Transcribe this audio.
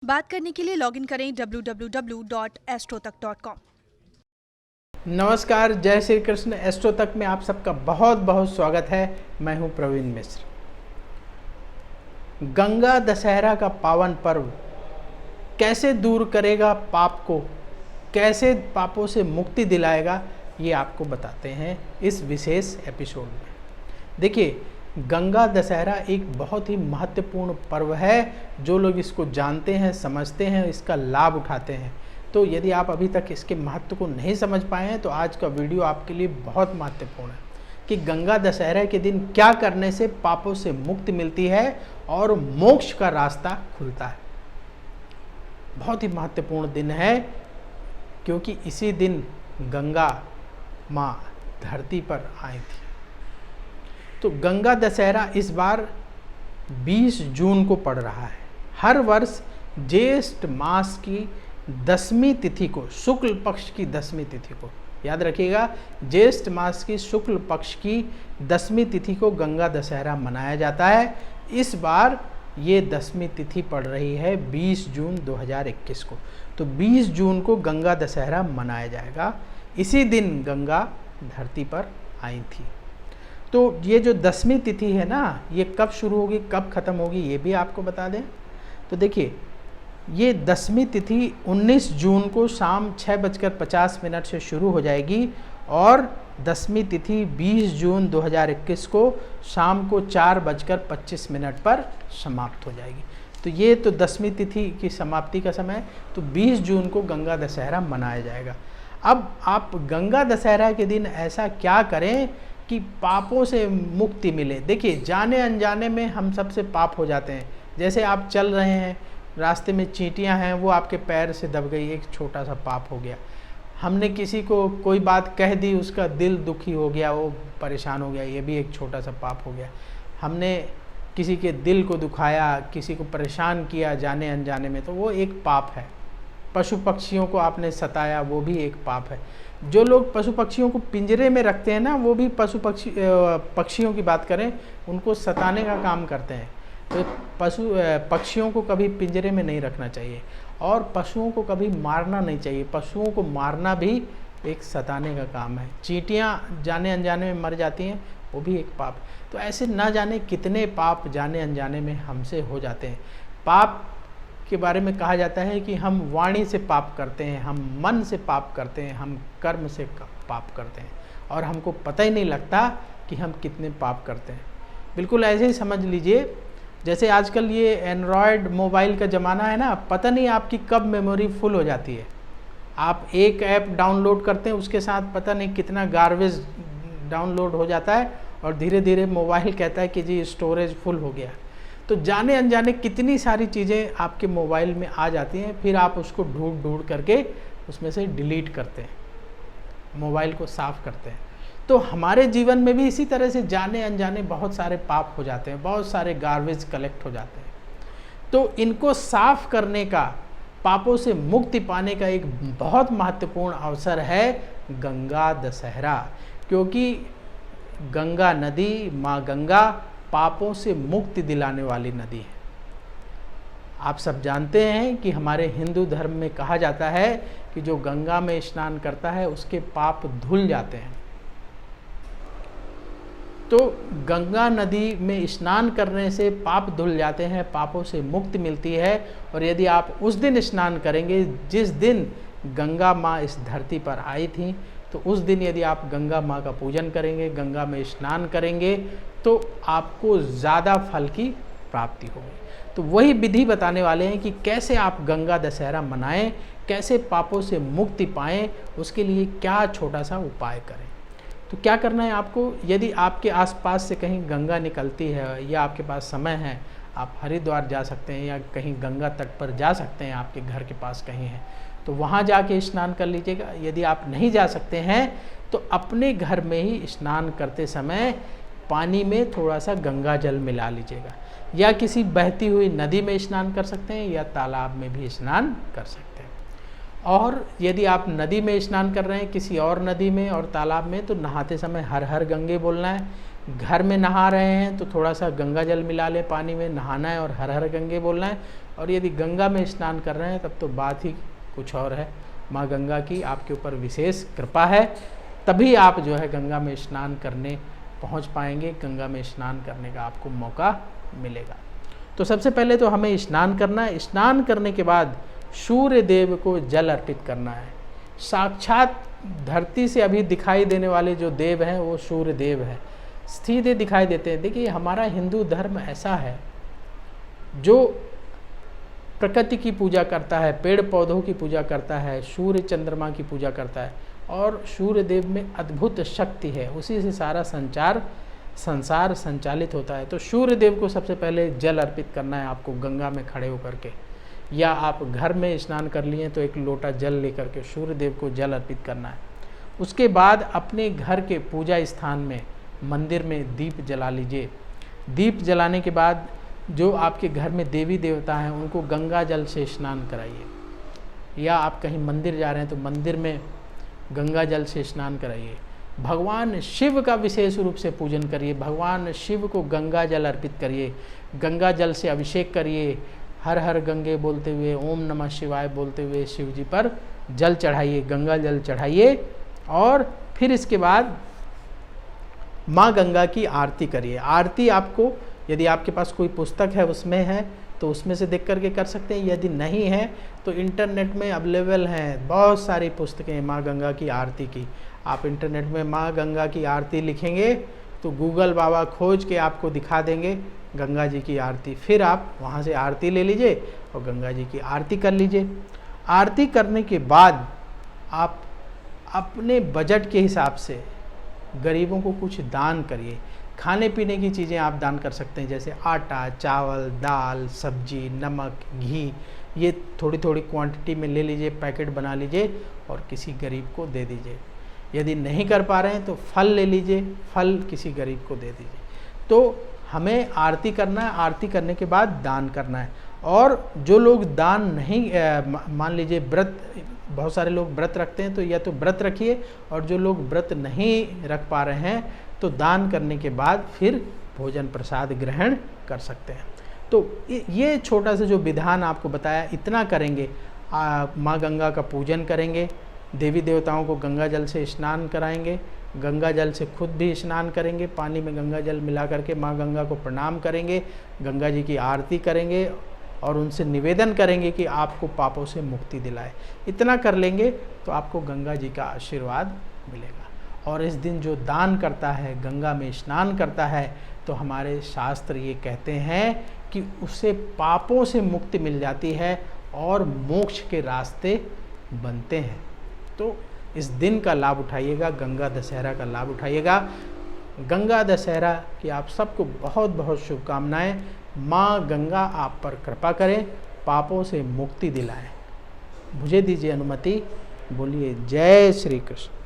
बात करने के लिए लॉगिन करें www.astrotak.com। नमस्कार, जय श्री कृष्ण। एस्ट्रो तक में आप सबका बहुत बहुत स्वागत है। मैं हूं प्रवीण मिश्र। गंगा दशहरा का पावन पर्व कैसे दूर करेगा पाप को, कैसे पापों से मुक्ति दिलाएगा, ये आपको बताते हैं इस विशेष एपिसोड में। देखिए, गंगा दशहरा एक बहुत ही महत्वपूर्ण पर्व है। जो लोग इसको जानते हैं, समझते हैं, इसका लाभ उठाते हैं। तो यदि आप अभी तक इसके महत्व को नहीं समझ पाए हैं तो आज का वीडियो आपके लिए बहुत महत्वपूर्ण है कि गंगा दशहरा के दिन क्या करने से पापों से मुक्ति मिलती है और मोक्ष का रास्ता खुलता है। बहुत ही महत्वपूर्ण दिन है क्योंकि इसी दिन गंगा माँ धरती पर आई थी। तो गंगा दशहरा इस बार 20 जून को पड़ रहा है। हर वर्ष ज्येष्ठ मास की 10वीं तिथि को, शुक्ल पक्ष की 10वीं तिथि को, याद रखिएगा, ज्येष्ठ मास की शुक्ल पक्ष की 10वीं तिथि को गंगा दशहरा मनाया जाता है। इस बार ये 10वीं तिथि पड़ रही है 20 जून 2021 को। तो 20 जून को गंगा दशहरा मनाया जाएगा। इसी दिन गंगा धरती पर आई थी। तो ये जो 10वीं तिथि है ना, ये कब शुरू होगी, कब ख़त्म होगी, ये भी आपको बता दें। तो देखिए, ये 10वीं तिथि 19 जून को शाम 6:50 से शुरू हो जाएगी और 10वीं तिथि 20 जून 2021 को शाम को 4:25 पर समाप्त हो जाएगी। तो ये तो 10वीं तिथि की समाप्ति का समय है। तो 20 जून को गंगा दशहरा मनाया जाएगा। अब आप गंगा दशहरा के दिन ऐसा क्या करें कि पापों से मुक्ति मिले। देखिए, जाने अनजाने में हम सबसे पाप हो जाते हैं। जैसे आप चल रहे हैं, रास्ते में चींटियां हैं, वो आपके पैर से दब गई, एक छोटा सा पाप हो गया। हमने किसी को कोई बात कह दी, उसका दिल दुखी हो गया, वो परेशान हो गया, ये भी एक छोटा सा पाप हो गया। हमने किसी के दिल को दुखाया, किसी को परेशान किया जाने अनजाने में, तो वो एक पाप है। पशु पक्षियों को आपने सताया, वो भी एक पाप है। जो लोग पशु पक्षियों को पिंजरे में रखते हैं ना, वो भी पक्षियों की बात करें, उनको सताने का काम करते हैं। तो पक्षियों को कभी पिंजरे में नहीं रखना चाहिए और पशुओं को कभी मारना नहीं चाहिए। पशुओं को मारना भी एक सताने का काम है। चींटियाँ जाने अनजाने में मर जाती हैं, वो भी एक पाप। तो ऐसे ना जाने कितने पाप जाने अनजाने में हमसे हो जाते हैं। पाप के बारे में कहा जाता है कि हम वाणी से पाप करते हैं, हम मन से पाप करते हैं, हम कर्म से पाप करते हैं और हमको पता ही नहीं लगता कि हम कितने पाप करते हैं। बिल्कुल ऐसे ही समझ लीजिए, जैसे आजकल ये एंड्रॉयड मोबाइल का ज़माना है ना, पता नहीं आपकी कब मेमोरी फुल हो जाती है। आप एक ऐप डाउनलोड करते हैं, उसके साथ पता नहीं कितना गार्बेज डाउनलोड हो जाता है और धीरे धीरे मोबाइल कहता है कि जी स्टोरेज फुल हो गया। तो जाने अनजाने कितनी सारी चीज़ें आपके मोबाइल में आ जाती हैं, फिर आप उसको ढूंढ ढूंढ करके उसमें से डिलीट करते हैं, मोबाइल को साफ़ करते हैं। तो हमारे जीवन में भी इसी तरह से जाने अनजाने बहुत सारे पाप हो जाते हैं, बहुत सारे गार्बेज कलेक्ट हो जाते हैं। तो इनको साफ करने का, पापों से मुक्ति पाने का एक बहुत महत्वपूर्ण अवसर है गंगा दशहरा। क्योंकि गंगा नदी, माँ गंगा पापों से मुक्ति दिलाने वाली नदी है। आप सब जानते हैं कि हमारे हिंदू धर्म में कहा जाता है कि जो गंगा में स्नान करता है उसके पाप धुल जाते हैं। तो गंगा नदी में स्नान करने से पाप धुल जाते हैं, पापों से मुक्ति मिलती है। और यदि आप उस दिन स्नान करेंगे जिस दिन गंगा माँ इस धरती पर आई थी, तो उस दिन यदि आप गंगा माँ का पूजन करेंगे, गंगा में स्नान करेंगे, तो आपको ज़्यादा फल की प्राप्ति होगी। तो वही विधि बताने वाले हैं कि कैसे आप गंगा दशहरा मनाएं, कैसे पापों से मुक्ति पाएं, उसके लिए क्या छोटा सा उपाय करें। तो क्या करना है आपको, यदि आपके आसपास से कहीं गंगा निकलती है या आपके पास समय है, आप हरिद्वार जा सकते हैं या कहीं गंगा तट पर जा सकते हैं, आपके घर के पास कहीं है तो वहाँ जाके स्नान कर लीजिएगा। यदि आप नहीं जा सकते हैं तो अपने घर में ही स्नान करते समय पानी में थोड़ा सा गंगा जल मिला लीजिएगा, या किसी बहती हुई नदी में स्नान कर सकते हैं या तालाब में भी स्नान कर सकते हैं। और यदि आप नदी में स्नान कर रहे हैं, किसी और नदी में और तालाब में, तो नहाते समय हर हर गंगे बोलना है। घर में नहा रहे हैं तो थोड़ा सा गंगा जल मिला लें पानी में, नहाना है और हर हर गंगे बोलना है। और यदि गंगा में स्नान कर रहे हैं तब तो बात ही कुछ और है। माँ गंगा की आपके ऊपर विशेष कृपा है, तभी आप जो है गंगा में स्नान करने पहुँच पाएंगे, गंगा में स्नान करने का आपको मौका मिलेगा। तो सबसे पहले तो हमें स्नान करना है। स्नान करने के बाद सूर्य देव को जल अर्पित करना है। साक्षात धरती से अभी दिखाई देने वाले जो देव हैं वो सूर्य देव है, सीधे दिखाई देते हैं। देखिए हमारा हिंदू धर्म ऐसा है जो प्रकृति की पूजा करता है, पेड़ पौधों की पूजा करता है, सूर्य चंद्रमा की पूजा करता है, और सूर्य देव में अद्भुत शक्ति है, उसी से सारा संसार संचालित होता है। तो सूर्य देव को सबसे पहले जल अर्पित करना है आपको गंगा में खड़े होकर के, या आप घर में स्नान कर लिए तो एक लोटा जल लेकर के सूर्य देव को जल अर्पित करना है। उसके बाद अपने घर के पूजा स्थान में, मंदिर में दीप जला लीजिए। दीप जलाने के बाद जो आपके घर में देवी देवता हैं उनको गंगा जल से स्नान कराइए, या आप कहीं मंदिर जा रहे हैं तो मंदिर में गंगा जल से स्नान कराइए। भगवान शिव का विशेष रूप से पूजन करिए, भगवान शिव को गंगा जल अर्पित करिए, गंगा जल से अभिषेक करिए, हर हर गंगे बोलते हुए, ओम नमः शिवाय बोलते हुए शिव जी पर जल चढ़ाइए, गंगा जल चढ़ाइए। और फिर इसके बाद माँ गंगा की आरती करिए। आरती आपको, यदि आपके पास कोई पुस्तक है उसमें है तो उसमें से देख करके कर सकते हैं, यदि नहीं है तो इंटरनेट में अवेलेबल हैं बहुत सारी पुस्तकें माँ गंगा की आरती की। आप इंटरनेट में माँ गंगा की आरती लिखेंगे तो गूगल बाबा खोज के आपको दिखा देंगे गंगा जी की आरती। फिर आप वहाँ से आरती ले लीजिए और गंगा जी की आरती कर लीजिए। आरती करने के बाद आप अपने बजट के हिसाब से गरीबों को कुछ दान करिए। खाने पीने की चीज़ें आप दान कर सकते हैं, जैसे आटा, चावल, दाल, सब्जी, नमक, घी, ये थोड़ी थोड़ी क्वांटिटी में ले लीजिए, पैकेट बना लीजिए और किसी गरीब को दे दीजिए। यदि नहीं कर पा रहे हैं तो फल ले लीजिए, फल किसी गरीब को दे दीजिए। तो हमें आरती करना है, आरती करने के बाद दान करना है। और जो लोग दान नहीं, मान लीजिए व्रत, बहुत सारे लोग व्रत रखते हैं तो या तो व्रत रखिए, और जो लोग व्रत नहीं रख पा रहे हैं तो दान करने के बाद फिर भोजन प्रसाद ग्रहण कर सकते हैं। तो ये छोटा सा जो विधान आपको बताया, इतना करेंगे, माँ गंगा का पूजन करेंगे, देवी देवताओं को गंगा जल से स्नान कराएंगे, गंगा जल से खुद भी स्नान करेंगे, पानी में गंगा जल मिला करके माँ गंगा को प्रणाम करेंगे, गंगा जी की आरती करेंगे और उनसे निवेदन करेंगे कि आपको पापों से मुक्ति दिलाए। इतना कर लेंगे तो आपको गंगा जी का आशीर्वाद मिलेगा। और इस दिन जो दान करता है, गंगा में स्नान करता है, तो हमारे शास्त्र ये कहते हैं कि उससे पापों से मुक्ति मिल जाती है और मोक्ष के रास्ते बनते हैं। तो इस दिन का लाभ उठाइएगा, गंगा दशहरा का लाभ उठाइएगा। गंगा दशहरा की आप सबको बहुत बहुत शुभकामनाएं। माँ गंगा आप पर कृपा करें, पापों से मुक्ति दिलाएं। मुझे दीजिए अनुमति। बोलिए जय श्री कृष्ण।